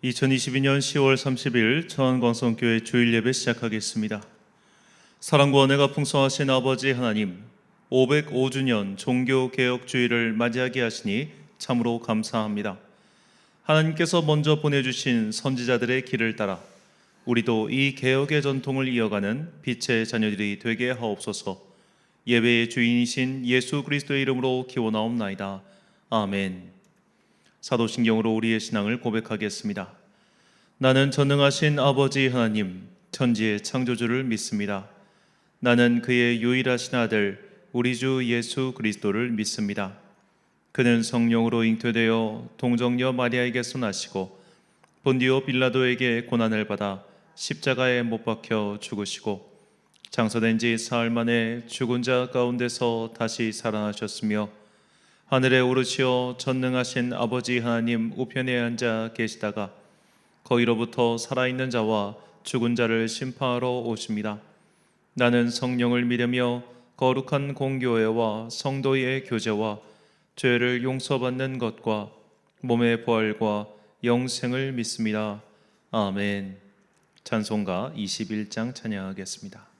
2022년 10월 30일 천안광성교회 주일 예배 시작하겠습니다. 사랑과 은혜가 풍성하신 아버지 하나님, 505주년 종교개혁주의를 맞이하게 하시니 참으로 감사합니다. 하나님께서 먼저 보내주신 선지자들의 길을 따라 우리도 이 개혁의 전통을 이어가는 빛의 자녀들이 되게 하옵소서. 예배의 주인이신 예수 그리스도의 이름으로 기원하옵나이다. 아멘. 사도신경으로 우리의 신앙을 고백하겠습니다. 나는 전능하신 아버지 하나님, 천지의 창조주를 믿습니다. 나는 그의 유일하신 아들 우리 주 예수 그리스도를 믿습니다. 그는 성령으로 잉태되어 동정녀 마리아에게서 나시고 본디오 빌라도에게 고난을 받아 십자가에 못 박혀 죽으시고 장사된 지 사흘 만에 죽은 자 가운데서 다시 살아나셨으며 하늘에 오르시어 전능하신 아버지 하나님 우편에 앉아 계시다가 거기로부터 살아있는 자와 죽은 자를 심판하러 오십니다. 나는 성령을 믿으며 거룩한 공교회와 성도의 교제와 죄를 용서받는 것과 몸의 부활과 영생을 믿습니다. 아멘. 찬송가 21장 찬양하겠습니다.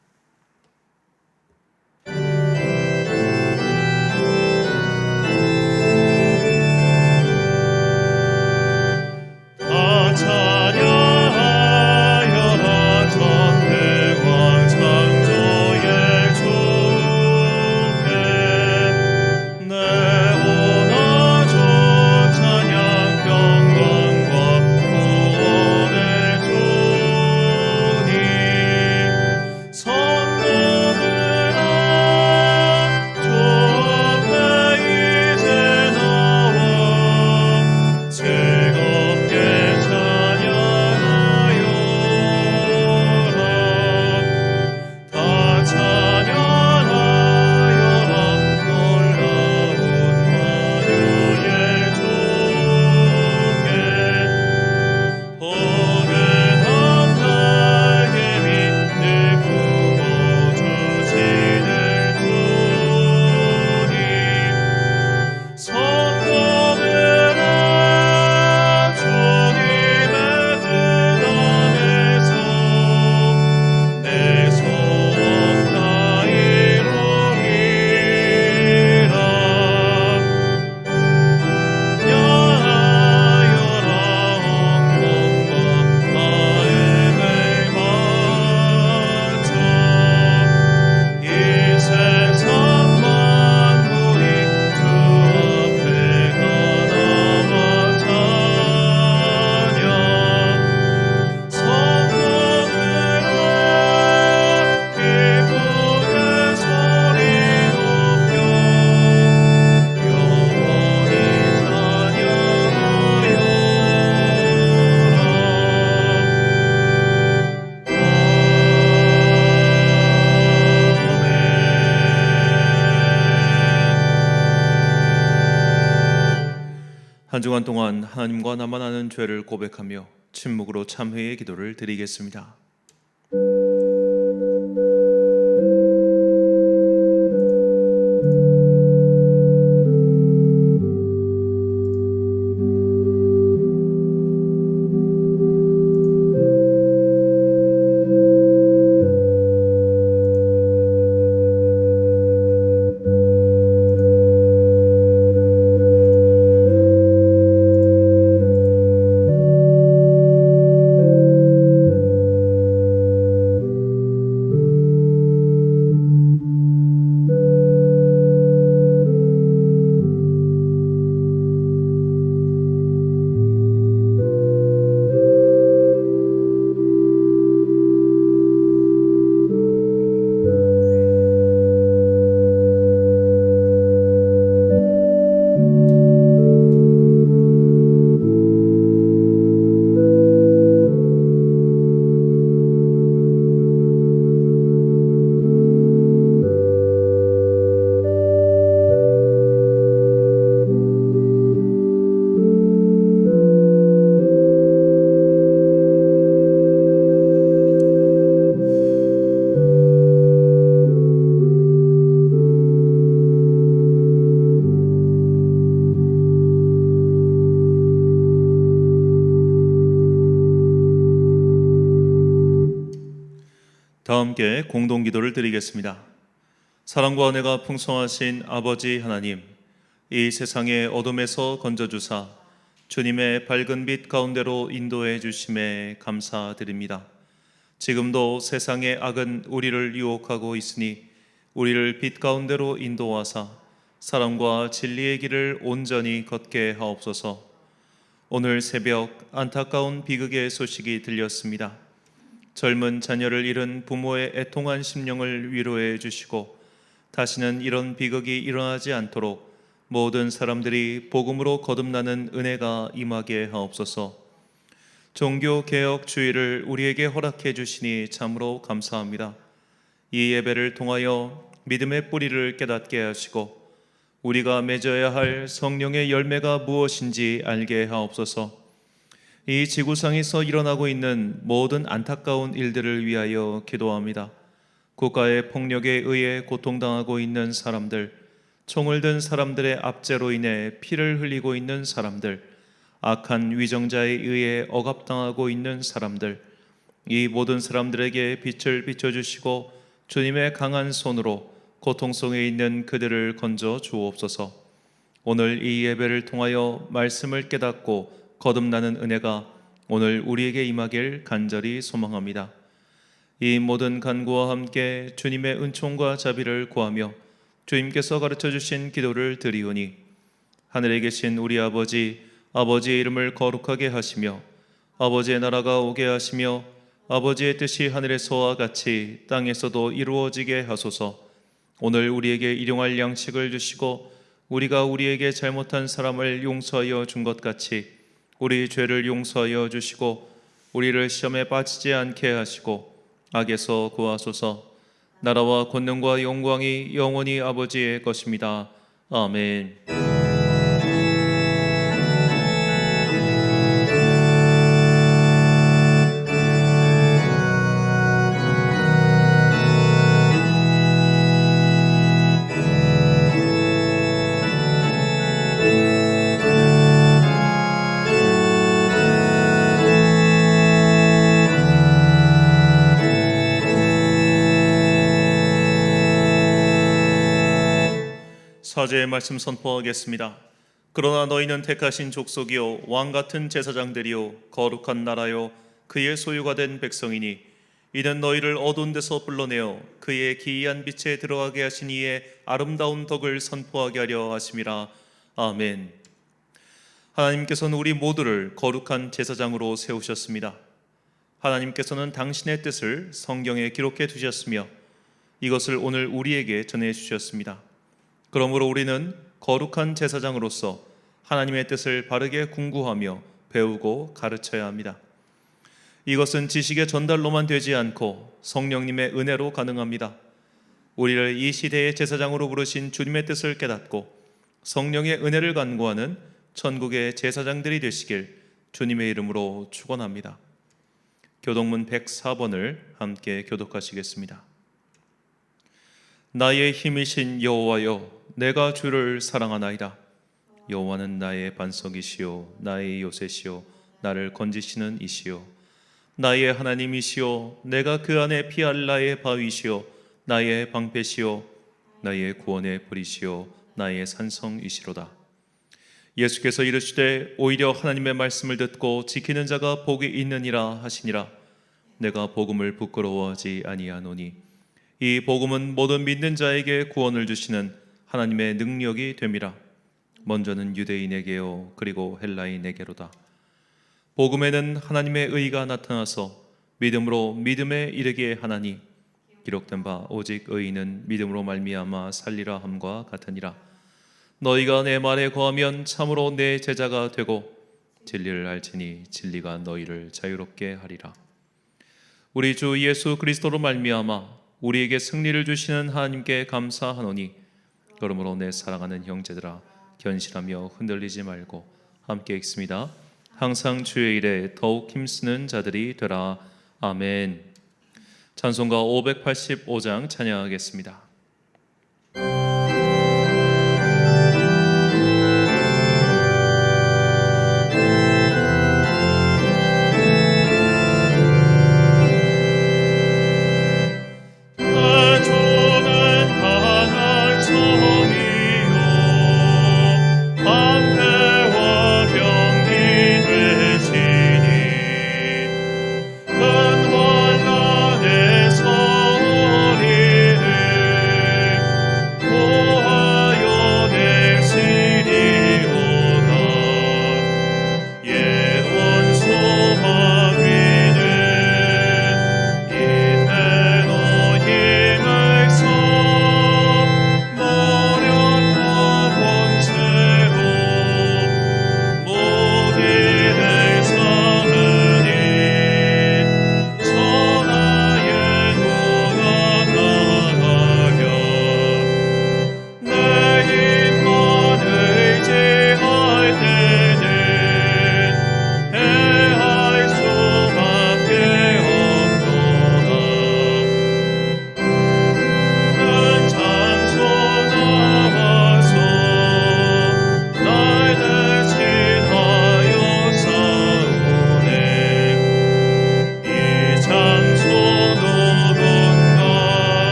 한 주간 동안 하나님과 나만 아는 죄를 고백하며 침묵으로 참회의 기도를 드리겠습니다. 함께 공동기도를 드리겠습니다. 사랑과 은혜가 풍성하신 아버지 하나님, 이 세상의 어둠에서 건져주사 주님의 밝은 빛 가운데로 인도해 주심에 감사드립니다. 지금도 세상의 악은 우리를 유혹하고 있으니 우리를 빛 가운데로 인도하사 사랑과 진리의 길을 온전히 걷게 하옵소서. 오늘 새벽 안타까운 비극의 소식이 들렸습니다. 젊은 자녀를 잃은 부모의 애통한 심령을 위로해 주시고 다시는 이런 비극이 일어나지 않도록 모든 사람들이 복음으로 거듭나는 은혜가 임하게 하옵소서. 종교개혁 주의를 우리에게 허락해 주시니 참으로 감사합니다. 이 예배를 통하여 믿음의 뿌리를 깨닫게 하시고 우리가 맺어야 할 성령의 열매가 무엇인지 알게 하옵소서. 이 지구상에서 일어나고 있는 모든 안타까운 일들을 위하여 기도합니다. 국가의 폭력에 의해 고통당하고 있는 사람들, 총을 든 사람들의 압제로 인해 피를 흘리고 있는 사람들, 악한 위정자에 의해 억압당하고 있는 사람들, 이 모든 사람들에게 빛을 비춰주시고 주님의 강한 손으로 고통 속에 있는 그들을 건져 주옵소서. 오늘 이 예배를 통하여 말씀을 깨닫고 거듭나는 은혜가 오늘 우리에게 임하길 간절히 소망합니다. 이 모든 간구와 함께 주님의 은총과 자비를 구하며 주님께서 가르쳐 주신 기도를 드리오니, 하늘에 계신 우리 아버지, 아버지의 이름을 거룩하게 하시며 아버지의 나라가 오게 하시며 아버지의 뜻이 하늘에서와 같이 땅에서도 이루어지게 하소서. 오늘 우리에게 일용할 양식을 주시고 우리가 우리에게 잘못한 사람을 용서하여 준 것 같이 우리 죄를 용서하여 주시고 우리를 시험에 빠지지 않게 하시고 악에서 구하소서. 나라와 권능과 영광이 영원히 아버지의 것입니다. 아멘. 사제의 말씀 선포하겠습니다. 그러나 너희는 택하신 족속이요 왕같은 제사장들이요 거룩한 나라요 그의 소유가 된 백성이니 이는 너희를 어두운 데서 불러내어 그의 기이한 빛에 들어가게 하신 이의 아름다운 덕을 선포하게 하려 하심이라. 아멘. 하나님께서는 우리 모두를 거룩한 제사장으로 세우셨습니다. 하나님께서는 당신의 뜻을 성경에 기록해 두셨으며 이것을 오늘 우리에게 전해 주셨습니다. 그러므로 우리는 거룩한 제사장으로서 하나님의 뜻을 바르게 궁구하며 배우고 가르쳐야 합니다. 이것은 지식의 전달로만 되지 않고 성령님의 은혜로 가능합니다. 우리를 이 시대의 제사장으로 부르신 주님의 뜻을 깨닫고 성령의 은혜를 간구하는 천국의 제사장들이 되시길 주님의 이름으로 축원합니다. 교독문 104번을 함께 교독하시겠습니다. 나의 힘이신 여호와여, 내가 주를 사랑하나이다. 여호와는 나의 반석이시요 나의 요새시요 나를 건지시는 이시요 나의 하나님이시요 내가 그 안에 피할 나의 바위시요 나의 방패시요 나의 구원의 불이시요 나의 산성이시로다. 예수께서 이르시되 오히려 하나님의 말씀을 듣고 지키는 자가 복이 있느니라 하시니라. 내가 복음을 부끄러워하지 아니하노니 이 복음은 모든 믿는 자에게 구원을 주시는 하나님의 능력이 됨이라. 먼저는 유대인에게요 그리고 헬라인에게로다. 복음에는 하나님의 의가 나타나서 믿음으로 믿음에 이르게 하나니 기록된 바 오직 의인은 믿음으로 말미암아 살리라 함과 같으니라. 너희가 내 말에 거하면 참으로 내 제자가 되고 진리를 알지니 진리가 너희를 자유롭게 하리라. 우리 주 예수 그리스도로 말미암아 우리에게 승리를 주시는 하나님께 감사하노니 그러므로 내 사랑하는 형제들아 견실하며 흔들리지 말고 함께 읽습니다. 항상 주의 일에 더욱 힘쓰는 자들이 되라. 아멘. 찬송가 585장 찬양하겠습니다.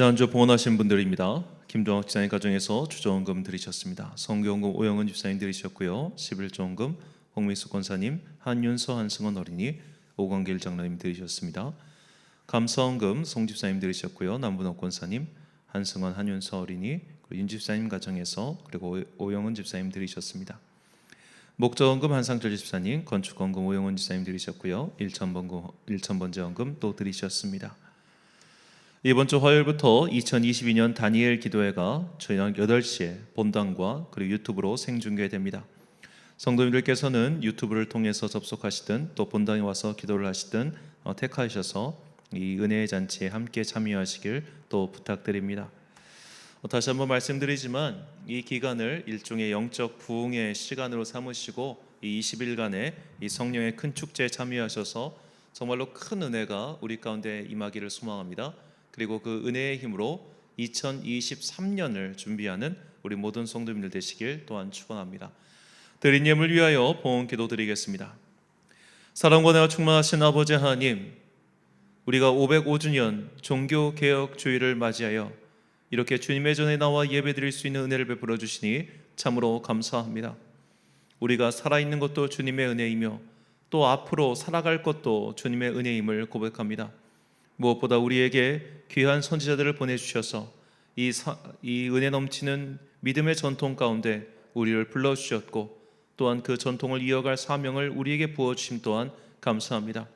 지난주 봉헌하신 분들입니다. 김종학 집사님 가정에서 주정원금 드리셨습니다. 성교원금 오영은 집사님 드리셨고요. 11조원금 홍미숙 권사님, 한윤서 한승원 어린이, 오광길 장로님 드리셨습니다. 감사원금 송 집사님 드리셨고요. 남분옥 권사님, 한승원 한윤서 어린이, 윤 집사님 가정에서 그리고 오영은 집사님 드리셨습니다. 목자원금 한상철 집사님, 건축원금 오영은 집사님 드리셨고요. 일천번제원금 또 드리셨습니다. 이번 주 화요일부터 2022년 다니엘 기도회가 저녁 8시에 본당과 그리고 유튜브로 생중계됩니다. 성도님들께서는 유튜브를 통해서 접속하시든 또 본당에 와서 기도를 하시든 택하셔서 이 은혜의 잔치에 함께 참여하시길 또 부탁드립니다. 다시 한번 말씀드리지만 이 기간을 일종의 영적 부흥의 시간으로 삼으시고 이 20일간의 이 성령의 큰 축제에 참여하셔서 정말로 큰 은혜가 우리 가운데 임하기를 소망합니다. 그리고 그 은혜의 힘으로 2023년을 준비하는 우리 모든 성도님들 되시길 또한 축원합니다. 드린 예물 위하여 봉헌 기도 드리겠습니다. 사랑과 은혜가 충만하신 아버지 하나님, 우리가 505주년 종교개혁주의를 맞이하여 이렇게 주님의 전에 나와 예배드릴 수 있는 은혜를 베풀어 주시니 참으로 감사합니다. 우리가 살아있는 것도 주님의 은혜이며 또 앞으로 살아갈 것도 주님의 은혜임을 고백합니다. 무엇보다 우리에게 귀한 선지자들을 보내주셔서 이 은혜 넘치는 믿음의 전통 가운데 우리를 불러주셨고 또한 그 전통을 이어갈 사명을 우리에게 부어주심 또한 감사합니다.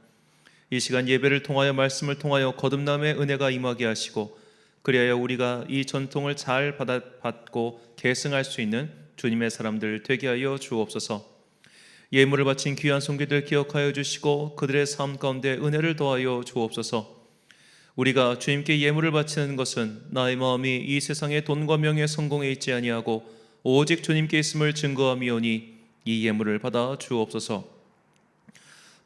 이 시간 예배를 통하여 말씀을 통하여 거듭남의 은혜가 임하게 하시고 그리하여 우리가 이 전통을 잘 받고 계승할 수 있는 주님의 사람들 되게 하여 주옵소서. 예물을 바친 귀한 손길들 기억하여 주시고 그들의 삶 가운데 은혜를 더하여 주옵소서. 우리가 주님께 예물을 바치는 것은 나의 마음이 이 세상의 돈과 명예 성공에 있지 아니하고 오직 주님께 있음을 증거함이오니 이 예물을 받아 주옵소서.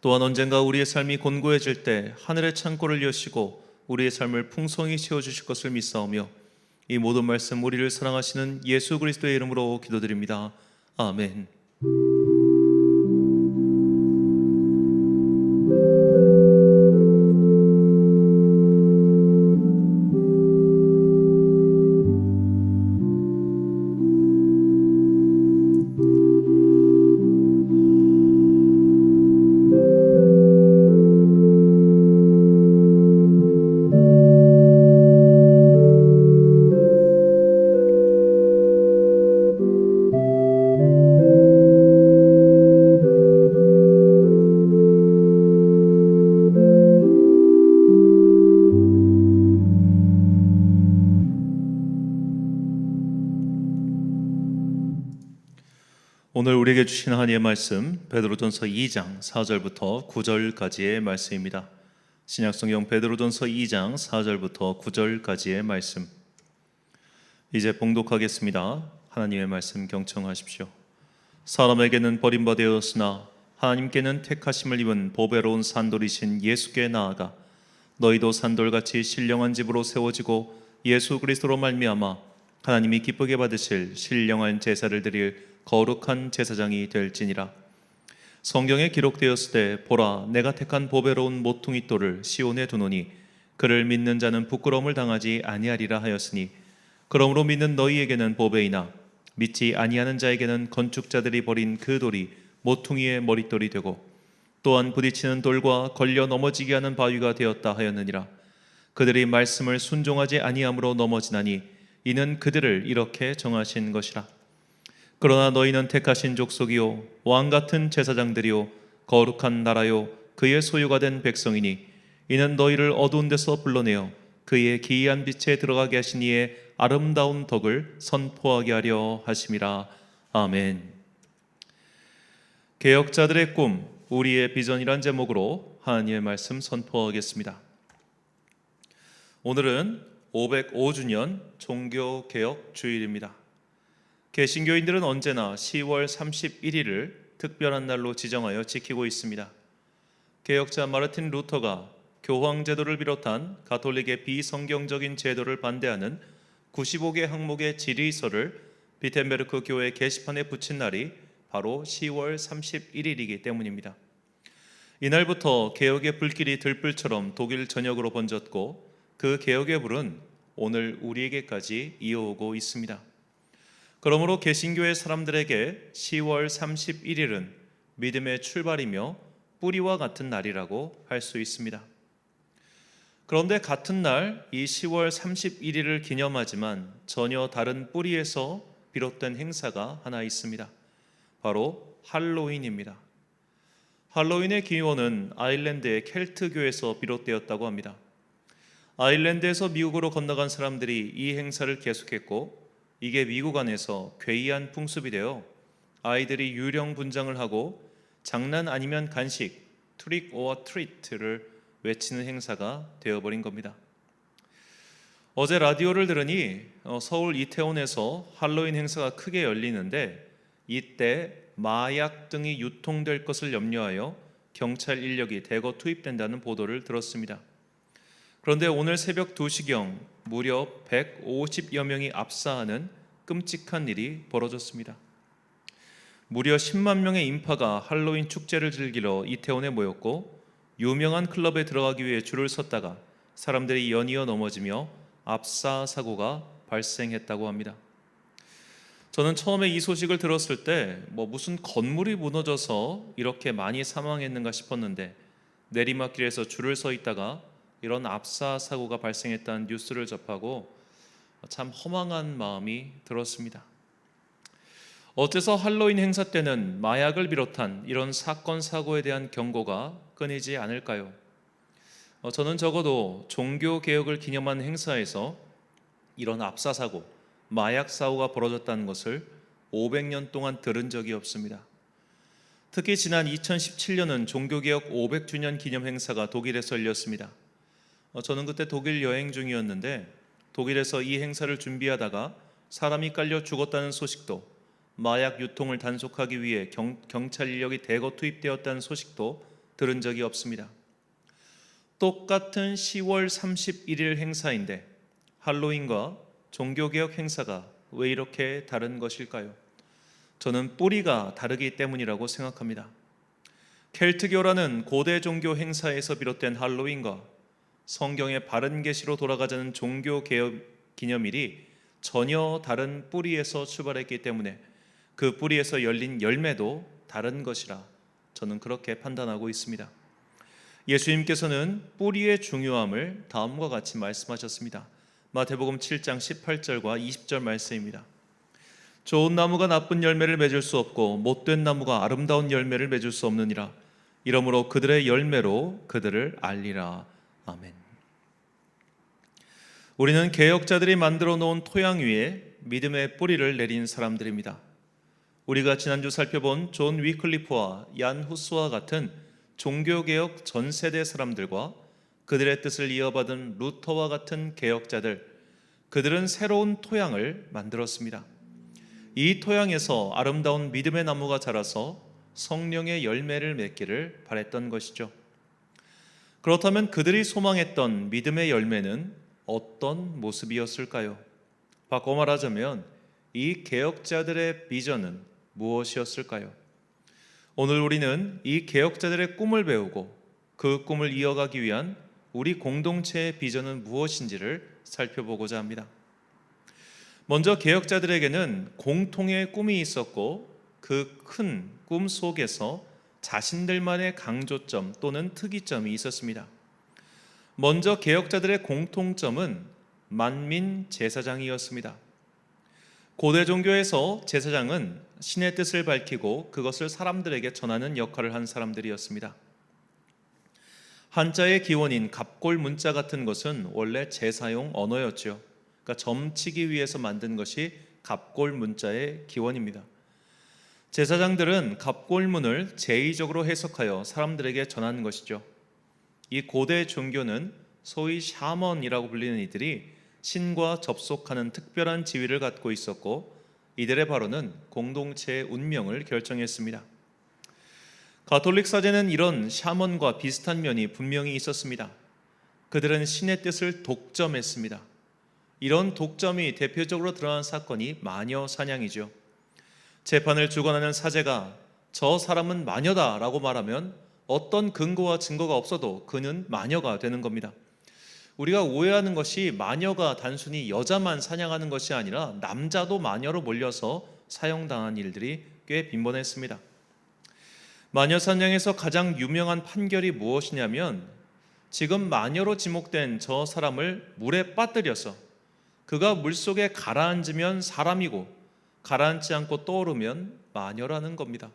또한 언젠가 우리의 삶이 곤고해질 때 하늘의 창고를 여시고 우리의 삶을 풍성히 채워주실 것을 믿사오며 이 모든 말씀 우리를 사랑하시는 예수 그리스도의 이름으로 기도드립니다. 아멘. 오늘 우리에게 주신 하나님의 말씀 베드로전서 2장 4절부터 9절까지의 말씀입니다. 신약성경 베드로전서 2장 4절부터 9절까지의 말씀. 이제 봉독하겠습니다. 하나님의 말씀 경청하십시오. 사람에게는 버림받았으나 하나님께는 택하심을 입은 보배로운 산돌이신 예수께 나아가 너희도 산돌같이 신령한 집으로 세워지고 예수 그리스도로 말미암아 하나님이 기쁘게 받으실 신령한 제사를 드릴 거룩한 제사장이 될지니라. 성경에 기록되었을 때 보라 내가 택한 보배로운 모퉁이 돌을 시온에 두노니 그를 믿는 자는 부끄러움을 당하지 아니하리라 하였으니 그러므로 믿는 너희에게는 보배이나 믿지 아니하는 자에게는 건축자들이 버린 그 돌이 모퉁이의 머릿돌이 되고 또한 부딪히는 돌과 걸려 넘어지게 하는 바위가 되었다 하였느니라. 그들이 말씀을 순종하지 아니함으로 넘어지나니 이는 그들을 이렇게 정하신 것이라. 그러나 너희는 택하신 족속이요 왕같은 제사장들이요 거룩한 나라요 그의 소유가 된 백성이니 이는 너희를 어두운 데서 불러내어 그의 기이한 빛에 들어가게 하신 이의 아름다운 덕을 선포하게 하려 하심이라. 아멘. 개혁자들의 꿈 우리의 비전이란 제목으로 하나님의 말씀 선포하겠습니다. 오늘은 505주년 종교개혁 주일입니다. 개신교인들은 언제나 10월 31일을 특별한 날로 지정하여 지키고 있습니다. 개혁자 마르틴 루터가 교황 제도를 비롯한 가톨릭의 비성경적인 제도를 반대하는 95개 항목의 질의서를 비텐베르크 교회 게시판에 붙인 날이 바로 10월 31일이기 때문입니다. 이날부터 개혁의 불길이 들불처럼 독일 전역으로 번졌고 그 개혁의 불은 오늘 우리에게까지 이어오고 있습니다. 그러므로 개신교의 사람들에게 10월 31일은 믿음의 출발이며 뿌리와 같은 날이라고 할 수 있습니다. 그런데 같은 날 이 10월 31일을 기념하지만 전혀 다른 뿌리에서 비롯된 행사가 하나 있습니다. 바로 할로윈입니다. 할로윈의 기원은 아일랜드의 켈트교에서 비롯되었다고 합니다. 아일랜드에서 미국으로 건너간 사람들이 이 행사를 계속했고 이게 미국 안에서 괴이한 풍습이 되어 아이들이 유령 분장을 하고 장난 아니면 간식, 트릭 오어 트리트를 외치는 행사가 되어버린 겁니다. 어제 라디오를 들으니 서울 이태원에서 할로윈 행사가 크게 열리는데 이때 마약 등이 유통될 것을 염려하여 경찰 인력이 대거 투입된다는 보도를 들었습니다. 그런데 오늘 새벽 2시경 무려 150여 명이 압사하는 끔찍한 일이 벌어졌습니다. 무려 10만 명의 인파가 할로윈 축제를 즐기러 이태원에 모였고 유명한 클럽에 들어가기 위해 줄을 섰다가 사람들이 연이어 넘어지며 압사 사고가 발생했다고 합니다. 저는 처음에 이 소식을 들었을 때 무슨 건물이 무너져서 이렇게 많이 사망했는가 싶었는데 내리막길에서 줄을 서 있다가 이런 압사 사고가 발생했다는 뉴스를 접하고 참 허망한 마음이 들었습니다. 어째서 할로윈 행사 때는 마약을 비롯한 이런 사건 사고에 대한 경고가 끊이지 않을까요? 저는 적어도 종교개혁을 기념하는 행사에서 이런 압사 사고, 마약 사고가 벌어졌다는 것을 500년 동안 들은 적이 없습니다. 특히 지난 2017년은 종교개혁 500주년 기념 행사가 독일에서 열렸습니다. 저는 그때 독일 여행 중이었는데 독일에서 이 행사를 준비하다가 사람이 깔려 죽었다는 소식도, 마약 유통을 단속하기 위해 경찰 인력이 대거 투입되었다는 소식도 들은 적이 없습니다. 똑같은 10월 31일 행사인데 할로윈과 종교개혁 행사가 왜 이렇게 다른 것일까요? 저는 뿌리가 다르기 때문이라고 생각합니다. 켈트교라는 고대 종교 행사에서 비롯된 할로윈과 성경의 바른 계시로 돌아가자는 종교개혁 기념일이 전혀 다른 뿌리에서 출발했기 때문에 그 뿌리에서 열린 열매도 다른 것이라 저는 그렇게 판단하고 있습니다. 예수님께서는 뿌리의 중요함을 다음과 같이 말씀하셨습니다. 마태복음 7장 18절과 20절 말씀입니다. 좋은 나무가 나쁜 열매를 맺을 수 없고 못된 나무가 아름다운 열매를 맺을 수 없느니라. 이러므로 그들의 열매로 그들을 알리라. 아멘. 우리는 개혁자들이 만들어 놓은 토양 위에 믿음의 뿌리를 내린 사람들입니다. 우리가 지난주 살펴본 존 위클리프와 얀 후스와 같은 종교개혁 전 세대 사람들과 그들의 뜻을 이어받은 루터와 같은 개혁자들, 그들은 새로운 토양을 만들었습니다. 이 토양에서 아름다운 믿음의 나무가 자라서 성령의 열매를 맺기를 바랬던 것이죠. 그렇다면 그들이 소망했던 믿음의 열매는 어떤 모습이었을까요? 바꿔 말하자면 이 개혁자들의 비전은 무엇이었을까요? 오늘 우리는 이 개혁자들의 꿈을 배우고 그 꿈을 이어가기 위한 우리 공동체의 비전은 무엇인지를 살펴보고자 합니다. 먼저 개혁자들에게는 공통의 꿈이 있었고 그 큰 꿈 속에서 자신들만의 강조점 또는 특이점이 있었습니다. 먼저 개혁자들의 공통점은 만민 제사장이었습니다. 고대 종교에서 제사장은 신의 뜻을 밝히고 그것을 사람들에게 전하는 역할을 한 사람들이었습니다. 한자의 기원인 갑골 문자 같은 것은 원래 제사용 언어였죠. 그러니까 점치기 위해서 만든 것이 갑골 문자의 기원입니다. 제사장들은 갑골문을 제의적으로 해석하여 사람들에게 전하는 것이죠. 이 고대 종교는 소위 샤먼이라고 불리는 이들이 신과 접속하는 특별한 지위를 갖고 있었고 이들의 발언은 공동체의 운명을 결정했습니다. 가톨릭 사제는 이런 샤먼과 비슷한 면이 분명히 있었습니다. 그들은 신의 뜻을 독점했습니다. 이런 독점이 대표적으로 드러난 사건이 마녀 사냥이죠. 재판을 주관하는 사제가 저 사람은 마녀다라고 말하면 어떤 근거와 증거가 없어도 그는 마녀가 되는 겁니다. 우리가 오해하는 것이 마녀가 단순히 여자만 사냥하는 것이 아니라 남자도 마녀로 몰려서 사형당한 일들이 꽤 빈번했습니다. 마녀 사냥에서 가장 유명한 판결이 무엇이냐면 지금 마녀로 지목된 저 사람을 물에 빠뜨려서 그가 물속에 가라앉으면 사람이고 가라앉지 않고 떠오르면 마녀라는 겁니다.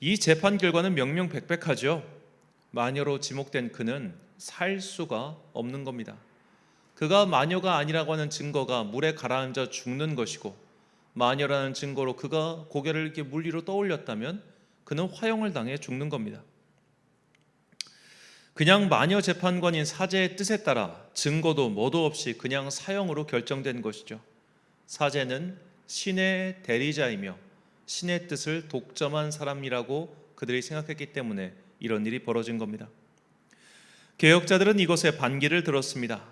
이 재판 결과는 명명백백하죠. 마녀로 지목된 그는 살 수가 없는 겁니다. 그가 마녀가 아니라고 하는 증거가 물에 가라앉아 죽는 것이고 마녀라는 증거로 그가 고개를 이렇게 물 위로 떠올렸다면 그는 화형을 당해 죽는 겁니다. 그냥 마녀 재판관인 사제의 뜻에 따라 증거도 뭐도 없이 그냥 사형으로 결정된 것이죠. 사제는 신의 대리자이며 신의 뜻을 독점한 사람이라고 그들이 생각했기 때문에 이런 일이 벌어진 겁니다. 개혁자들은 이것에 반기를 들었습니다.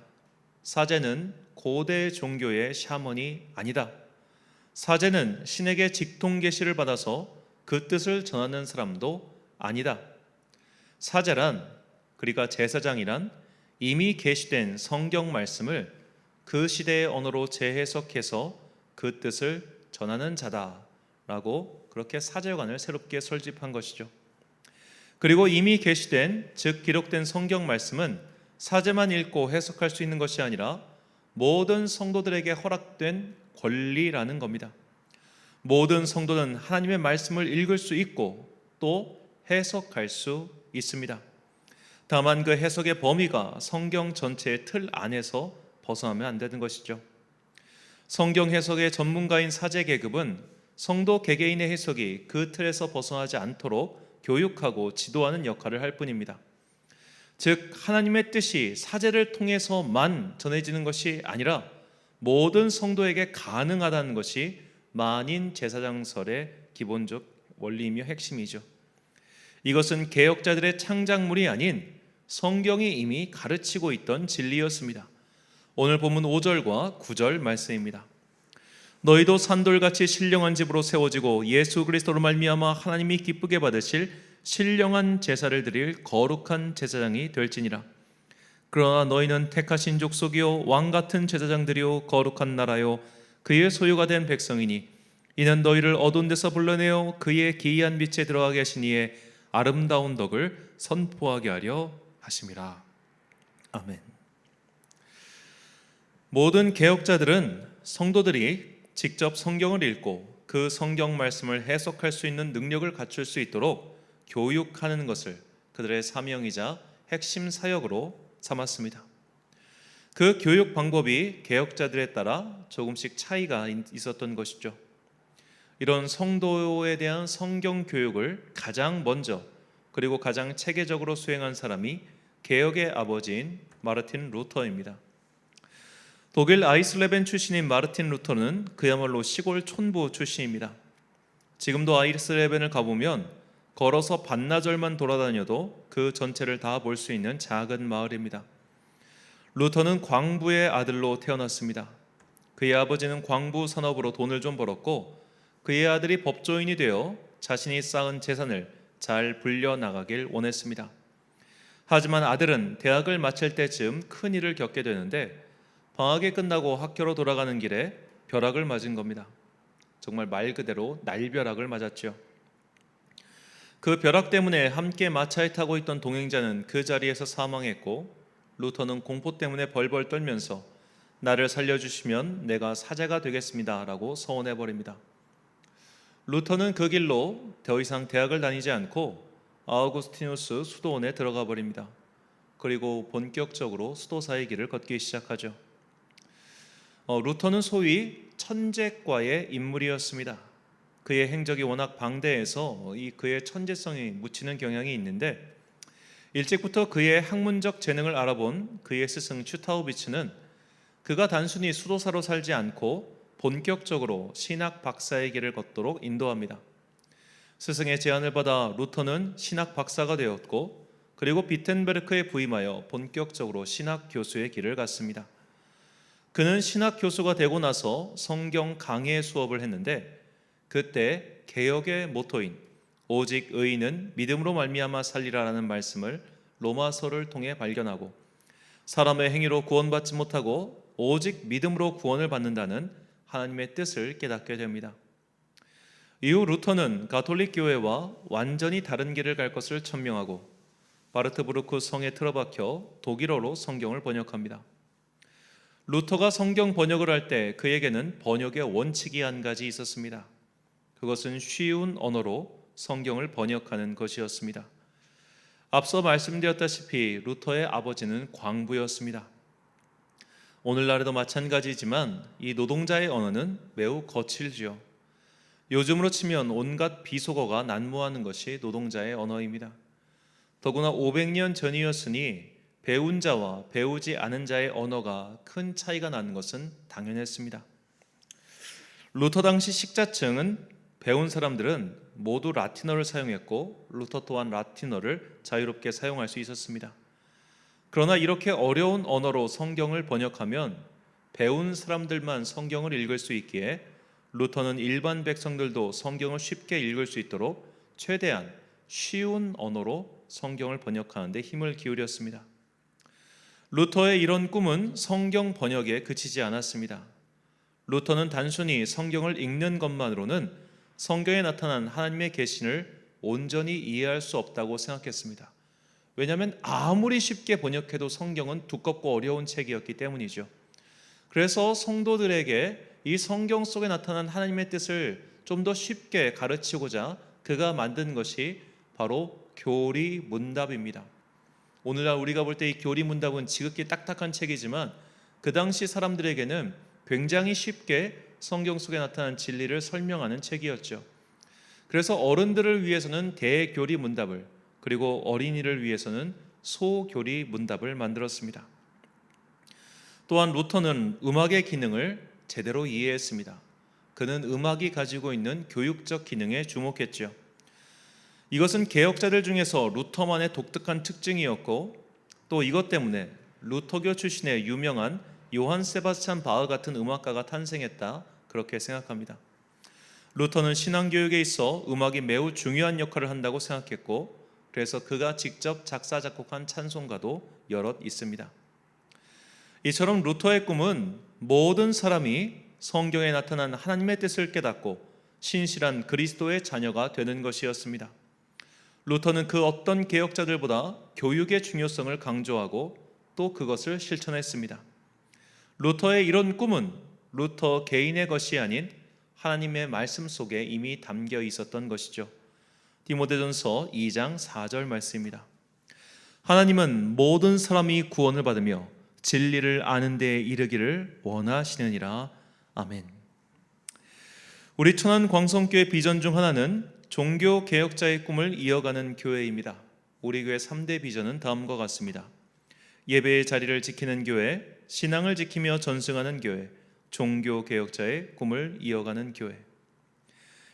사제는 고대 종교의 샤먼이 아니다. 사제는 신에게 직통 계시를 받아서 그 뜻을 전하는 사람도 아니다. 사제란, 그러니까 제사장이란 이미 계시된 성경 말씀을 그 시대의 언어로 재해석해서 그 뜻을 전하는 자다라고 그렇게 사제관을 새롭게 설립한 것이죠. 그리고 이미 계시된, 즉 기록된 성경 말씀은 사제만 읽고 해석할 수 있는 것이 아니라 모든 성도들에게 허락된 권리라는 겁니다. 모든 성도는 하나님의 말씀을 읽을 수 있고 또 해석할 수 있습니다. 다만 그 해석의 범위가 성경 전체의 틀 안에서 벗어나면 안 되는 것이죠. 성경 해석의 전문가인 사제 계급은 성도 개개인의 해석이 그 틀에서 벗어나지 않도록 교육하고 지도하는 역할을 할 뿐입니다. 즉 하나님의 뜻이 사제를 통해서만 전해지는 것이 아니라 모든 성도에게 가능하다는 것이 만인 제사장설의 기본적 원리이며 핵심이죠. 이것은 개혁자들의 창작물이 아닌 성경이 이미 가르치고 있던 진리였습니다. 오늘 본문 5절과 9절 말씀입니다. 너희도 산돌같이 신령한 집으로 세워지고 예수 그리스도로 말미암아 하나님이 기쁘게 받으실 신령한 제사를 드릴 거룩한 제사장이 될지니라. 그러나 너희는 택하신 족속이요 왕같은 제사장들이요 거룩한 나라요 그의 소유가 된 백성이니 이는 너희를 어두운 데서 불러내어 그의 기이한 빛에 들어가게 하신 이의 아름다운 덕을 선포하게 하려 하심이라. 아멘. 모든 개혁자들은 성도들이 직접 성경을 읽고 그 성경 말씀을 해석할 수 있는 능력을 갖출 수 있도록 교육하는 것을 그들의 사명이자 핵심 사역으로 삼았습니다. 그 교육 방법이 개혁자들에 따라 조금씩 차이가 있었던 것이죠. 이런 성도에 대한 성경 교육을 가장 먼저 그리고 가장 체계적으로 수행한 사람이 개혁의 아버지인 마르틴 루터입니다. 독일 아이슬레벤 출신인 마르틴 루터는 그야말로 시골 촌부 출신입니다. 지금도 아이슬레벤을 가보면 걸어서 반나절만 돌아다녀도 그 전체를 다 볼 수 있는 작은 마을입니다. 루터는 광부의 아들로 태어났습니다. 그의 아버지는 광부 산업으로 돈을 좀 벌었고 그의 아들이 법조인이 되어 자신이 쌓은 재산을 잘 불려나가길 원했습니다. 하지만 아들은 대학을 마칠 때쯤 큰 일을 겪게 되는데 방학이 끝나고 학교로 돌아가는 길에 벼락을 맞은 겁니다. 정말 말 그대로 날벼락을 맞았죠. 그 벼락 때문에 함께 마차에 타고 있던 동행자는 그 자리에서 사망했고 루터는 공포 때문에 벌벌 떨면서 나를 살려주시면 내가 사제가 되겠습니다 라고 서원해버립니다. 루터는 그 길로 더 이상 대학을 다니지 않고 아우구스티누스 수도원에 들어가 버립니다. 그리고 본격적으로 수도사의 길을 걷기 시작하죠. 루터는 소위 천재과의 인물이었습니다. 그의 행적이 워낙 방대해서 그의 천재성이 묻히는 경향이 있는데 일찍부터 그의 학문적 재능을 알아본 그의 스승 슈타우비츠는 그가 단순히 수도사로 살지 않고 본격적으로 신학 박사의 길을 걷도록 인도합니다. 스승의 제안을 받아 루터는 신학 박사가 되었고 그리고 비텐베르크에 부임하여 본격적으로 신학 교수의 길을 갔습니다. 그는 신학 교수가 되고 나서 성경 강해 수업을 했는데 그때 개혁의 모토인 오직 의인은 믿음으로 말미암아 살리라라는 말씀을 로마서를 통해 발견하고 사람의 행위로 구원받지 못하고 오직 믿음으로 구원을 받는다는 하나님의 뜻을 깨닫게 됩니다. 이후 루터는 가톨릭 교회와 완전히 다른 길을 갈 것을 천명하고 바르트부르크 성에 틀어박혀 독일어로 성경을 번역합니다. 루터가 성경 번역을 할 때 그에게는 번역의 원칙이 한 가지 있었습니다. 그것은 쉬운 언어로 성경을 번역하는 것이었습니다. 앞서 말씀드렸다시피 루터의 아버지는 광부였습니다. 오늘날에도 마찬가지지만 이 노동자의 언어는 매우 거칠지요. 요즘으로 치면 온갖 비속어가 난무하는 것이 노동자의 언어입니다. 더구나 500년 전이었으니 배운 자와 배우지 않은 자의 언어가 큰 차이가 나는 것은 당연했습니다. 루터 당시 식자층은 배운 사람들은 모두 라틴어를 사용했고 루터 또한 라틴어를 자유롭게 사용할 수 있었습니다. 그러나 이렇게 어려운 언어로 성경을 번역하면 배운 사람들만 성경을 읽을 수 있기에 루터는 일반 백성들도 성경을 쉽게 읽을 수 있도록 최대한 쉬운 언어로 성경을 번역하는 데 힘을 기울였습니다. 루터의 이런 꿈은 성경 번역에 그치지 않았습니다. 루터는 단순히 성경을 읽는 것만으로는 성경에 나타난 하나님의 계시를 온전히 이해할 수 없다고 생각했습니다. 왜냐하면 아무리 쉽게 번역해도 성경은 두껍고 어려운 책이었기 때문이죠. 그래서 성도들에게 이 성경 속에 나타난 하나님의 뜻을 좀 더 쉽게 가르치고자 그가 만든 것이 바로 교리문답입니다. 오늘날 우리가 볼 때 이 교리문답은 지극히 딱딱한 책이지만 그 당시 사람들에게는 굉장히 쉽게 성경 속에 나타난 진리를 설명하는 책이었죠. 그래서 어른들을 위해서는 대교리문답을, 그리고 어린이를 위해서는 소교리문답을 만들었습니다. 또한 루터는 음악의 기능을 제대로 이해했습니다. 그는 음악이 가지고 있는 교육적 기능에 주목했죠. 이것은 개혁자들 중에서 루터만의 독특한 특징이었고 또 이것 때문에 루터교 출신의 유명한 요한 세바스찬 바흐 같은 음악가가 탄생했다, 그렇게 생각합니다. 루터는 신앙교육에 있어 음악이 매우 중요한 역할을 한다고 생각했고 그래서 그가 직접 작사 작곡한 찬송가도 여럿 있습니다. 이처럼 루터의 꿈은 모든 사람이 성경에 나타난 하나님의 뜻을 깨닫고 신실한 그리스도의 자녀가 되는 것이었습니다. 루터는 그 어떤 개혁자들보다 교육의 중요성을 강조하고 또 그것을 실천했습니다. 루터의 이런 꿈은 루터 개인의 것이 아닌 하나님의 말씀 속에 이미 담겨 있었던 것이죠. 디모데전서 2장 4절 말씀입니다. 하나님은 모든 사람이 구원을 받으며 진리를 아는 데에 이르기를 원하시느니라. 아멘. 우리 천안 광성교회 비전 중 하나는 종교 개혁자의 꿈을 이어가는 교회입니다. 우리 교회 3대 비전은 다음과 같습니다. 예배의 자리를 지키는 교회, 신앙을 지키며 전승하는 교회, 종교 개혁자의 꿈을 이어가는 교회.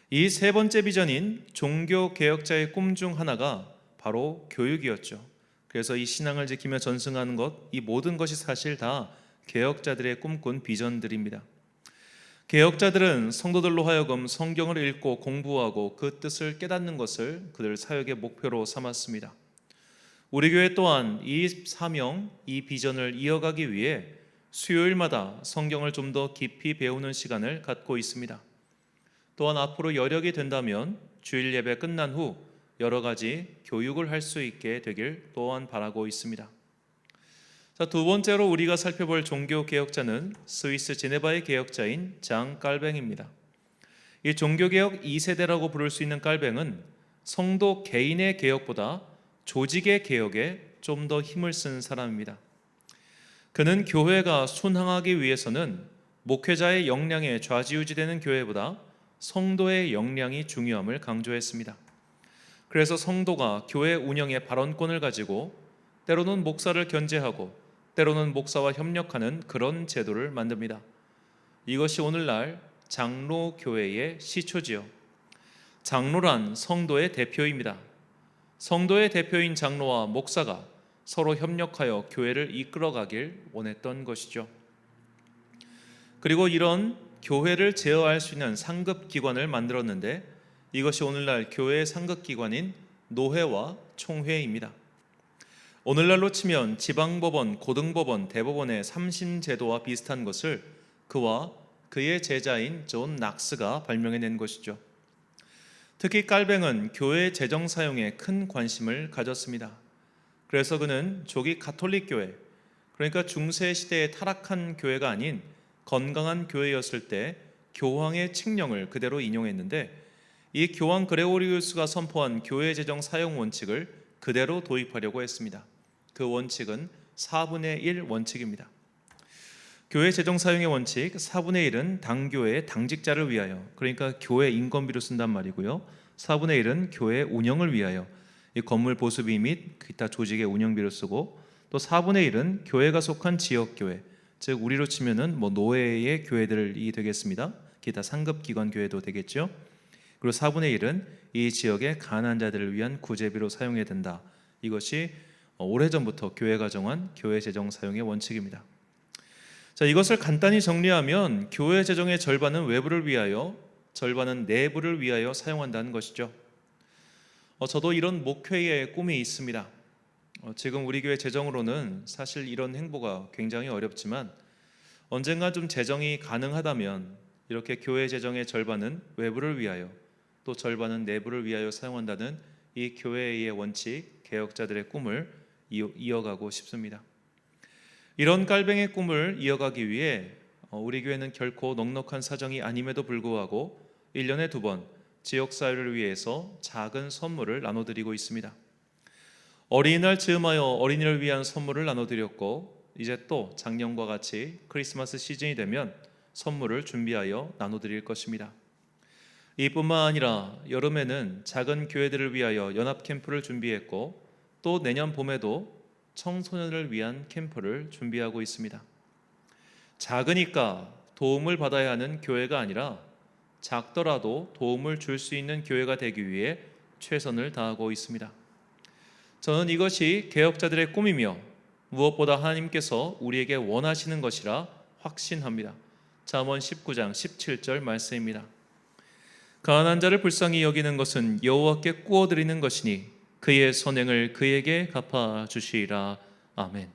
이 세 번째 비전인 종교 개혁자의 꿈 중 하나가 바로 교육이었죠. 그래서 이 신앙을 지키며 전승하는 것, 이 모든 것이 사실 다 개혁자들의 꿈꾼 비전들입니다. 개혁자들은 성도들로 하여금 성경을 읽고 공부하고 그 뜻을 깨닫는 것을 그들 사역의 목표로 삼았습니다. 우리 교회 또한 이 사명, 이 비전을 이어가기 위해 수요일마다 성경을 좀 더 깊이 배우는 시간을 갖고 있습니다. 또한 앞으로 여력이 된다면 주일 예배 끝난 후 여러 가지 교육을 할 수 있게 되길 또한 바라고 있습니다. 자, 두 번째로 우리가 살펴볼 종교 개혁자는 스위스 제네바의 개혁자인 장 깔뱅입니다. 이 종교개혁 2세대라고 부를 수 있는 깔뱅은 성도 개인의 개혁보다 조직의 개혁에 좀 더 힘을 쓴 사람입니다. 그는 교회가 순항하기 위해서는 목회자의 역량에 좌지우지되는 교회보다 성도의 역량이 중요함을 강조했습니다. 그래서 성도가 교회 운영의 발언권을 가지고 때로는 목사를 견제하고 때로는 목사와 협력하는 그런 제도를 만듭니다. 이것이 오늘날 장로교회의 시초지요. 장로란 성도의 대표입니다. 성도의 대표인 장로와 목사가 서로 협력하여 교회를 이끌어가길 원했던 것이죠. 그리고 이런 교회를 제어할 수 있는 상급기관을 만들었는데 이것이 오늘날 교회의 상급기관인 노회와 총회입니다. 오늘날로 치면 지방법원, 고등법원, 대법원의 삼심 제도와 비슷한 것을 그와 그의 제자인 존 낙스가 발명해낸 것이죠. 특히 깔뱅은 교회 재정 사용에 큰 관심을 가졌습니다. 그래서 그는 조기 가톨릭 교회, 그러니까 중세 시대에 타락한 교회가 아닌 건강한 교회였을 때 교황의 칙령을 그대로 인용했는데, 이 교황 그레고리우스가 선포한 교회 재정 사용 원칙을 그대로 도입하려고 했습니다. 그 원칙은 4분의 1 원칙입니다. 교회 재정 사용의 원칙 4분의 1은 당교회의 당직자를 위하여, 그러니까 교회 인건비로 쓴단 말이고요. 4분의 1은 교회 운영을 위하여, 이 건물 보수비 및 기타 조직의 운영비로 쓰고, 또 4분의 1은 교회가 속한 지역교회, 즉 우리로 치면은 노회의 교회들이 되겠습니다. 기타 상급기관 교회도 되겠죠. 그리고 4분의 1은 이 지역의 가난한 자들을 위한 구제비로 사용해야 된다. 이것이 오래전부터 교회가 정한 교회 재정 사용의 원칙입니다. 자, 이것을 간단히 정리하면 교회 재정의 절반은 외부를 위하여, 절반은 내부를 위하여 사용한다는 것이죠. 저도 이런 목회의 꿈이 있습니다. 지금 우리 교회 재정으로는 사실 이런 행보가 굉장히 어렵지만, 언젠가 좀 재정이 가능하다면 이렇게 교회 재정의 절반은 외부를 위하여, 또 절반은 내부를 위하여 사용한다는 이 교회의 원칙, 개혁자들의 꿈을 이어가고 싶습니다. 이런 깔뱅의 꿈을 이어가기 위해 우리 교회는 결코 넉넉한 사정이 아님에도 불구하고 1년에 2번 지역사회를 위해서 작은 선물을 나눠드리고 있습니다. 어린이날 즈음하여 어린이를 위한 선물을 나눠드렸고, 이제 또 작년과 같이 크리스마스 시즌이 되면 선물을 준비하여 나눠드릴 것입니다. 이뿐만 아니라 여름에는 작은 교회들을 위하여 연합 캠프를 준비했고, 또 내년 봄에도 청소년을 위한 캠프를 준비하고 있습니다. 작으니까 도움을 받아야 하는 교회가 아니라 작더라도 도움을 줄 수 있는 교회가 되기 위해 최선을 다하고 있습니다. 저는 이것이 개혁자들의 꿈이며 무엇보다 하나님께서 우리에게 원하시는 것이라 확신합니다. 잠언 19장 17절 말씀입니다. 가난한 자를 불쌍히 여기는 것은 여호와께 꾸어드리는 것이니 그의 선행을 그에게 갚아주시리라. 아멘.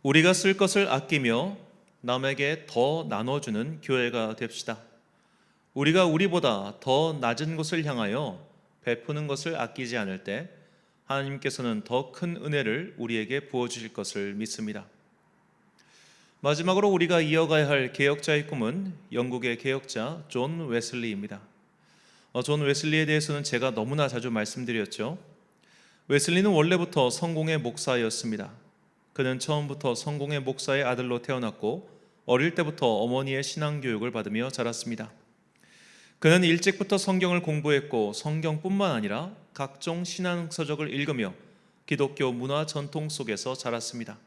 우리가 쓸 것을 아끼며 남에게 더 나눠주는 교회가 됩시다. 우리가 우리보다 더 낮은 곳을 향하여 베푸는 것을 아끼지 않을 때 하나님께서는 더 큰 은혜를 우리에게 부어주실 것을 믿습니다. 마지막으로 우리가 이어가야 할 개혁자의 꿈은 영국의 개혁자 존 웨슬리입니다. 존 웨슬리에 대해서는 제가 너무나 자주 말씀드렸죠. 웨슬리는 원래부터 성공의 목사였습니다. 그는 처음부터 성공의 목사의 아들로 태어났고 어릴 때부터 어머니의 신앙교육을 받으며 자랐습니다. 그는 일찍부터 성경을 공부했고 성경뿐만 아니라 각종 신앙서적을 읽으며 기독교 문화 전통 속에서 자랐습니다.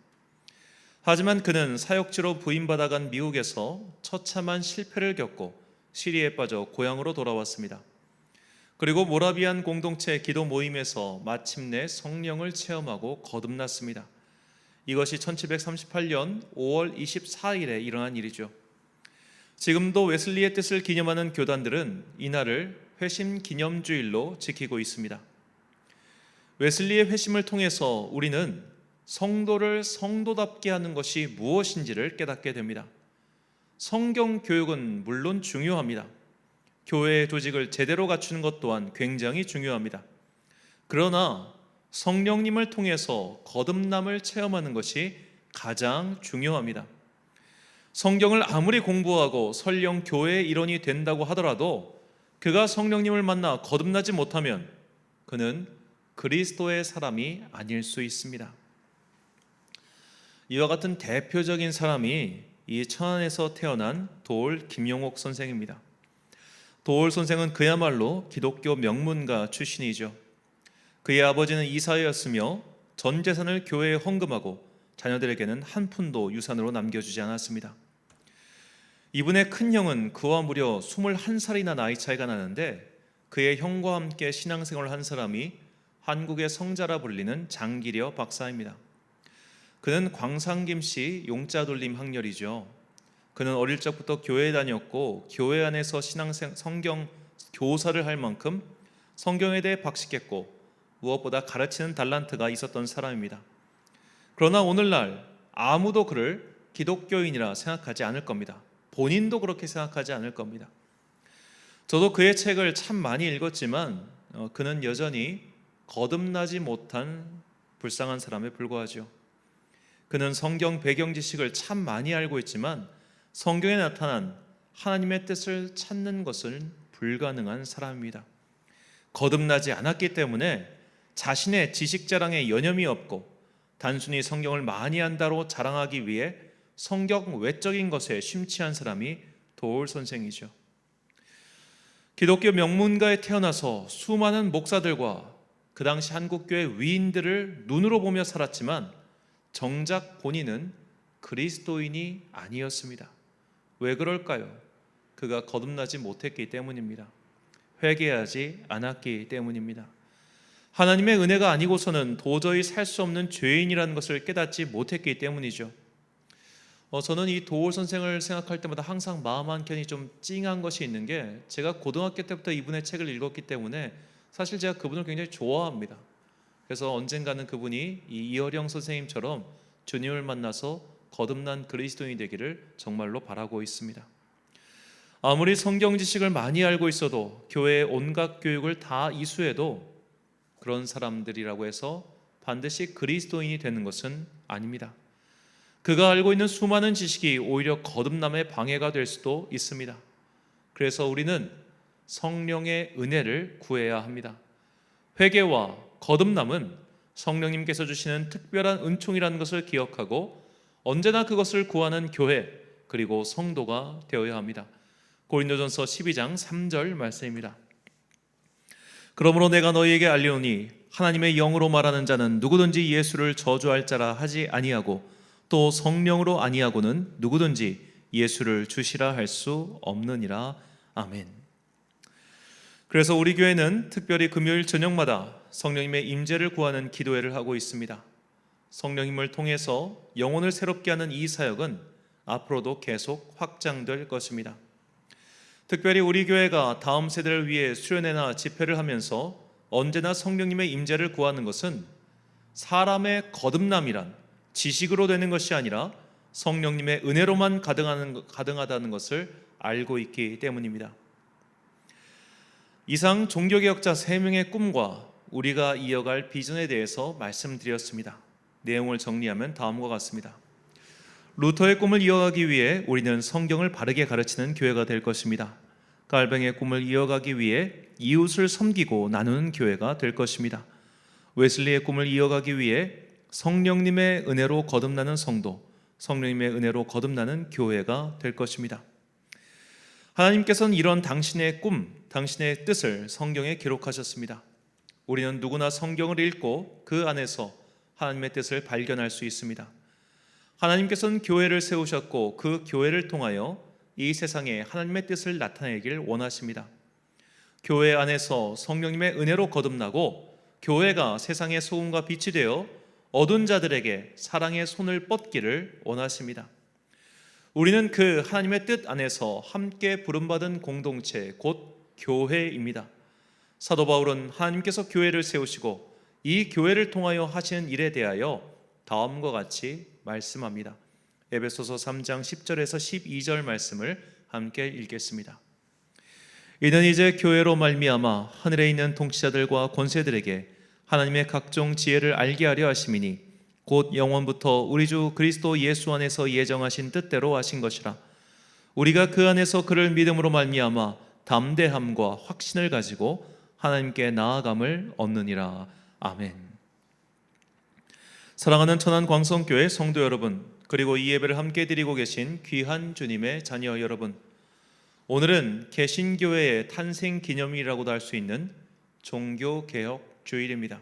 하지만 그는 사역지로 부임받아간 미국에서 처참한 실패를 겪고 시리에 빠져 고향으로 돌아왔습니다. 그리고 모라비안 공동체 기도 모임에서 마침내 성령을 체험하고 거듭났습니다. 이것이 1738년 5월 24일에 일어난 일이죠. 지금도 웨슬리의 뜻을 기념하는 교단들은 이날을 회심 기념주일로 지키고 있습니다. 웨슬리의 회심을 통해서 우리는 성도를 성도답게 하는 것이 무엇인지를 깨닫게 됩니다. 성경 교육은 물론 중요합니다. 교회의 조직을 제대로 갖추는 것 또한 굉장히 중요합니다. 그러나 성령님을 통해서 거듭남을 체험하는 것이 가장 중요합니다. 성경을 아무리 공부하고 설령 교회의 일원이 된다고 하더라도 그가 성령님을 만나 거듭나지 못하면 그는 그리스도의 사람이 아닐 수 있습니다. 이와 같은 대표적인 사람이 이 천안에서 태어난 도올 김용옥 선생입니다. 도올 선생은 그야말로 기독교 명문가 출신이죠. 그의 아버지는 이사회였으며 전 재산을 교회에 헌금하고 자녀들에게는 한 푼도 유산으로 남겨주지 않았습니다. 이분의 큰형은 그와 무려 21살이나 나이 차이가 나는데 그의 형과 함께 신앙생활을 한 사람이 한국의 성자라 불리는 장기려 박사입니다. 그는 광상김씨 용자돌림 학렬이죠. 그는 어릴 적부터 교회에 다녔고 교회 안에서 성경 교사를 할 만큼 성경에 대해 박식했고 무엇보다 가르치는 달란트가 있었던 사람입니다. 그러나 오늘날 아무도 그를 기독교인이라 생각하지 않을 겁니다. 본인도 그렇게 생각하지 않을 겁니다. 저도 그의 책을 참 많이 읽었지만 그는 여전히 거듭나지 못한 불쌍한 사람에 불과하죠. 그는 성경 배경 지식을 참 많이 알고 있지만 성경에 나타난 하나님의 뜻을 찾는 것은 불가능한 사람입니다. 거듭나지 않았기 때문에 자신의 지식 자랑에 여념이 없고 단순히 성경을 많이 안다로 자랑하기 위해 성경 외적인 것에 심취한 사람이 도올 선생이죠. 기독교 명문가에 태어나서 수많은 목사들과 그 당시 한국교회 위인들을 눈으로 보며 살았지만 정작 본인은 그리스도인이 아니었습니다. 왜 그럴까요? 그가 거듭나지 못했기 때문입니다. 회개하지 않았기 때문입니다. 하나님의 은혜가 아니고서는 도저히 살 수 없는 죄인이라는 것을 깨닫지 못했기 때문이죠. 저는 이 도올 선생을 생각할 때마다 항상 마음 한켠이 좀 찡한 것이 있는 게, 제가 고등학교 때부터 이분의 책을 읽었기 때문에 사실 제가 그분을 굉장히 좋아합니다. 그래서 언젠가는 그분이 이 이어령 선생님처럼 주님을 만나서 거듭난 그리스도인이 되기를 정말로 바라고 있습니다. 아무리 성경 지식을 많이 알고 있어도 교회의 온갖 교육을 다 이수해도 그런 사람들이라고 해서 반드시 그리스도인이 되는 것은 아닙니다. 그가 알고 있는 수많은 지식이 오히려 거듭남의 방해가 될 수도 있습니다. 그래서 우리는 성령의 은혜를 구해야 합니다. 회개와 거듭남은 성령님께서 주시는 특별한 은총이라는 것을 기억하고 언제나 그것을 구하는 교회 그리고 성도가 되어야 합니다. 고린도전서 12장 3절 말씀입니다. 그러므로 내가 너희에게 알리오니 하나님의 영으로 말하는 자는 누구든지 예수를 저주할 자라 하지 아니하고 또 성령으로 아니하고는 누구든지 예수를 주시라 할 수 없느니라. 아멘. 그래서 우리 교회는 특별히 금요일 저녁마다 성령님의 임재를 구하는 기도회를 하고 있습니다. 성령님을 통해서 영혼을 새롭게 하는 이 사역은 앞으로도 계속 확장될 것입니다. 특별히 우리 교회가 다음 세대를 위해 수련회나 집회를 하면서 언제나 성령님의 임재를 구하는 것은 사람의 거듭남이란 지식으로 되는 것이 아니라 성령님의 은혜로만 가능하다는 것을 알고 있기 때문입니다. 이상 종교개혁자 3명의 꿈과 우리가 이어갈 비전에 대해서 말씀드렸습니다. 내용을 정리하면 다음과 같습니다. 루터의 꿈을 이어가기 위해 우리는 성경을 바르게 가르치는 교회가 될 것입니다. 깔뱅의 꿈을 이어가기 위해 이웃을 섬기고 나누는 교회가 될 것입니다. 웨슬리의 꿈을 이어가기 위해 성령님의 은혜로 거듭나는 성도, 성령님의 은혜로 거듭나는 교회가 될 것입니다. 하나님께서는 이런 당신의 꿈, 당신의 뜻을 성경에 기록하셨습니다. 우리는 누구나 성경을 읽고 그 안에서 하나님의 뜻을 발견할 수 있습니다. 하나님께서는 교회를 세우셨고 그 교회를 통하여 이 세상에 하나님의 뜻을 나타내길 원하십니다. 교회 안에서 성령님의 은혜로 거듭나고 교회가 세상의 소금과 빛이 되어 어두운 자들에게 사랑의 손을 뻗기를 원하십니다. 우리는 그 하나님의 뜻 안에서 함께 부름받은 공동체 곧 교회입니다. 사도 바울은 하나님께서 교회를 세우시고 이 교회를 통하여 하시는 일에 대하여 다음과 같이 말씀합니다. 에베소서 3장 10절에서 12절 말씀을 함께 읽겠습니다. 이는 이제 교회로 말미암아 하늘에 있는 통치자들과 권세들에게 하나님의 각종 지혜를 알게 하려 하심이니 곧 영원부터 우리 주 그리스도 예수 안에서 예정하신 뜻대로 하신 것이라. 우리가 그 안에서 그를 믿음으로 말미암아 담대함과 확신을 가지고 하나님께 나아감을 얻느니라. 아멘. 사랑하는 천안광성교회 성도 여러분, 그리고 이 예배를 함께 드리고 계신 귀한 주님의 자녀 여러분, 오늘은 개신교회의 탄생 기념일이라고도 할 수 있는 종교개혁 주일입니다.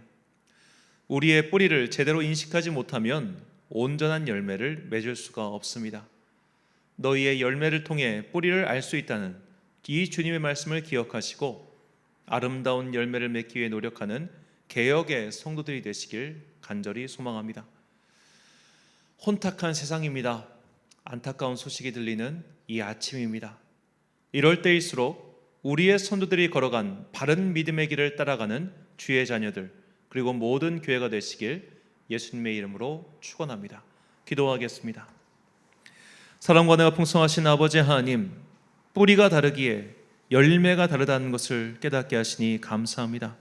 우리의 뿌리를 제대로 인식하지 못하면 온전한 열매를 맺을 수가 없습니다. 너희의 열매를 통해 뿌리를 알 수 있다는 이 주님의 말씀을 기억하시고 아름다운 열매를 맺기 위해 노력하는 개혁의 성도들이 되시길 간절히 소망합니다. 혼탁한 세상입니다. 안타까운 소식이 들리는 이 아침입니다. 이럴 때일수록 우리의 선조들이 걸어간 바른 믿음의 길을 따라가는 주의 자녀들, 그리고 모든 교회가 되시길 예수님의 이름으로 축원합니다. 기도하겠습니다. 사랑과 은혜가 풍성하신 아버지 하나님, 뿌리가 다르기에 열매가 다르다는 것을 깨닫게 하시니 감사합니다.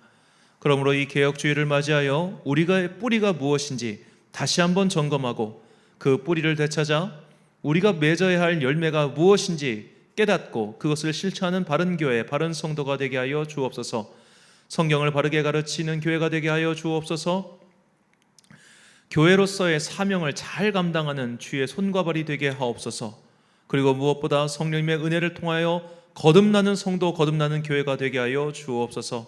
그러므로 이 개혁주의를 맞이하여 우리가 뿌리가 무엇인지 다시 한번 점검하고 그 뿌리를 되찾아 우리가 맺어야 할 열매가 무엇인지 깨닫고 그것을 실천하는 바른 교회, 바른 성도가 되게 하여 주옵소서. 성경을 바르게 가르치는 교회가 되게 하여 주옵소서. 교회로서의 사명을 잘 감당하는 주의 손과 발이 되게 하옵소서. 그리고 무엇보다 성령님의 은혜를 통하여 거듭나는 성도, 거듭나는 교회가 되게 하여 주옵소서.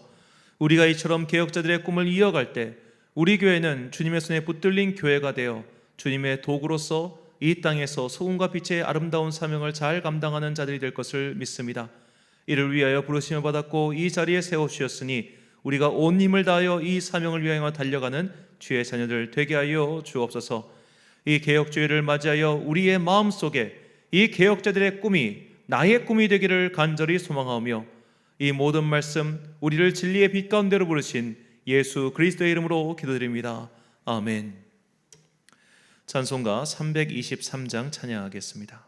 우리가 이처럼 개혁자들의 꿈을 이어갈 때 우리 교회는 주님의 손에 붙들린 교회가 되어 주님의 도구로서 이 땅에서 소금과 빛의 아름다운 사명을 잘 감당하는 자들이 될 것을 믿습니다. 이를 위하여 부르심을 받았고 이 자리에 세워주셨으니 우리가 온 힘을 다하여 이 사명을 위하여 달려가는 주의 자녀들 되게 하여 주옵소서. 이 개혁주의를 맞이하여 우리의 마음속에 이 개혁자들의 꿈이 나의 꿈이 되기를 간절히 소망하며 이 모든 말씀 우리를 진리의 빛 가운데로 부르신 예수 그리스도의 이름으로 기도드립니다. 아멘. 찬송가 323장 찬양하겠습니다.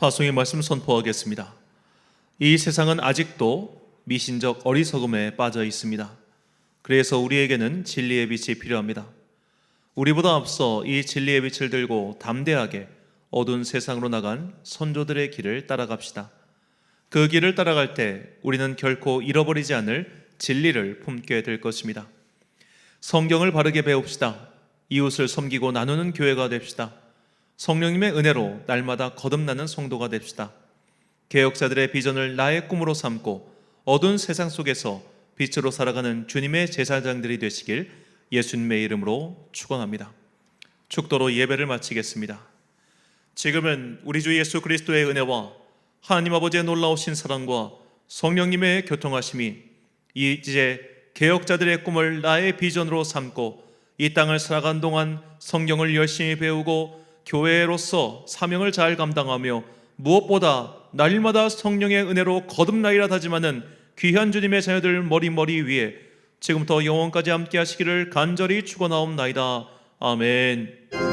파송의 말씀 선포하겠습니다. 이 세상은 아직도 미신적 어리석음에 빠져 있습니다. 그래서 우리에게는 진리의 빛이 필요합니다. 우리보다 앞서 이 진리의 빛을 들고 담대하게 어두운 세상으로 나간 선조들의 길을 따라갑시다. 그 길을 따라갈 때 우리는 결코 잃어버리지 않을 진리를 품게 될 것입니다. 성경을 바르게 배웁시다. 이웃을 섬기고 나누는 교회가 됩시다. 성령님의 은혜로 날마다 거듭나는 성도가 됩시다. 개혁자들의 비전을 나의 꿈으로 삼고 어두운 세상 속에서 빛으로 살아가는 주님의 제사장들이 되시길 예수님의 이름으로 축원합니다. 축도로 예배를 마치겠습니다. 지금은 우리 주 예수 그리스도의 은혜와 하나님 아버지의 놀라우신 사랑과 성령님의 교통하심이 이제 개혁자들의 꿈을 나의 비전으로 삼고 이 땅을 살아간 동안 성경을 열심히 배우고 교회로서 사명을 잘 감당하며 무엇보다 날마다 성령의 은혜로 거듭나리라 다짐하는 귀한 주님의 자녀들 머리 위에 지금부터 영원까지 함께 하시기를 간절히 축원하옵나이다. 아멘.